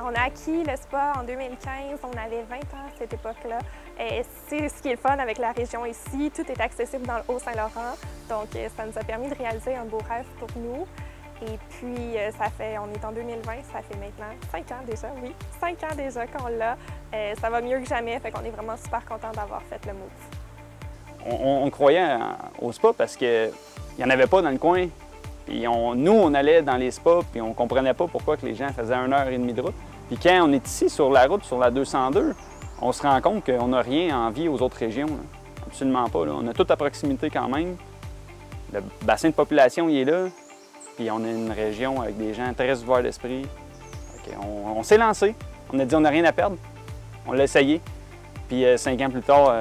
On a acquis le spa en 2015, on avait 20 ans à cette époque-là. C'est ce qui est le fun avec la région ici, tout est accessible dans le Haut-Saint-Laurent, donc ça nous a permis de réaliser un beau rêve pour nous. Et puis, on est en 2020, ça fait maintenant 5 ans déjà, oui, 5 ans déjà qu'on l'a. Ça va mieux que jamais, fait qu'on est vraiment super contents d'avoir fait le move. On croyait au spa parce qu'il n'y en avait pas dans le coin. Puis nous, on allait dans les spas, puis on ne comprenait pas pourquoi que les gens faisaient 1h30 de route. Puis quand on est ici, sur la route, sur la 202, on se rend compte qu'on n'a rien à envier aux autres régions. Là. Absolument pas. Là. On a tout à proximité quand même. Le bassin de population, il est là. Puis on est une région avec des gens très ouverts d'esprit. On s'est lancé. On a dit on n'a rien à perdre. On l'a essayé. Puis 5 ans plus tard,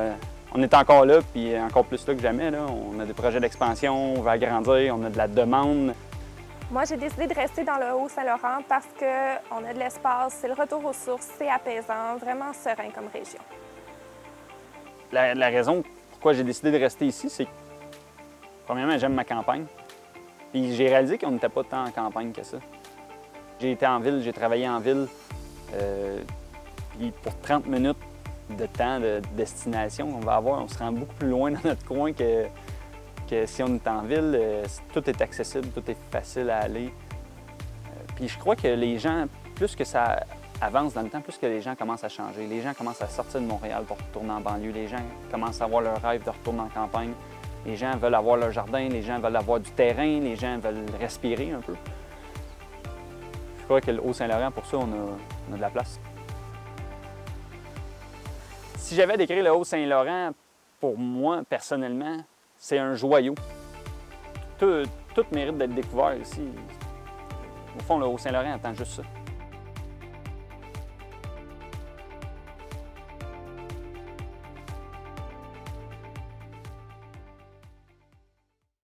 on est encore là, puis encore plus là que jamais. Là. On a des projets d'expansion, on va agrandir, on a de la demande. Moi, j'ai décidé de rester dans le Haut-Saint-Laurent parce qu'on a de l'espace, c'est le retour aux sources, c'est apaisant, vraiment serein comme région. La raison pourquoi j'ai décidé de rester ici, c'est que, premièrement, j'aime ma campagne. Puis j'ai réalisé qu'on n'était pas tant en campagne que ça. J'ai été en ville, j'ai travaillé en ville, puis pour 30 minutes de temps de destination qu'on va avoir, on se rend beaucoup plus loin dans notre coin que si on est en ville. Tout est accessible, tout est facile à aller. Puis je crois que les gens, plus que ça avance dans le temps, plus que les gens commencent à changer. Les gens commencent à sortir de Montréal pour retourner en banlieue. Les gens commencent à avoir leur rêve de retourner en campagne. Les gens veulent avoir leur jardin, les gens veulent avoir du terrain, les gens veulent respirer un peu. Je crois que le Haut-Saint-Laurent, pour ça, on a de la place. Si j'avais à décrire le Haut-Saint-Laurent, pour moi, personnellement, c'est un joyau. Tout mérite d'être découvert ici. Au fond, le Haut-Saint-Laurent attend juste ça.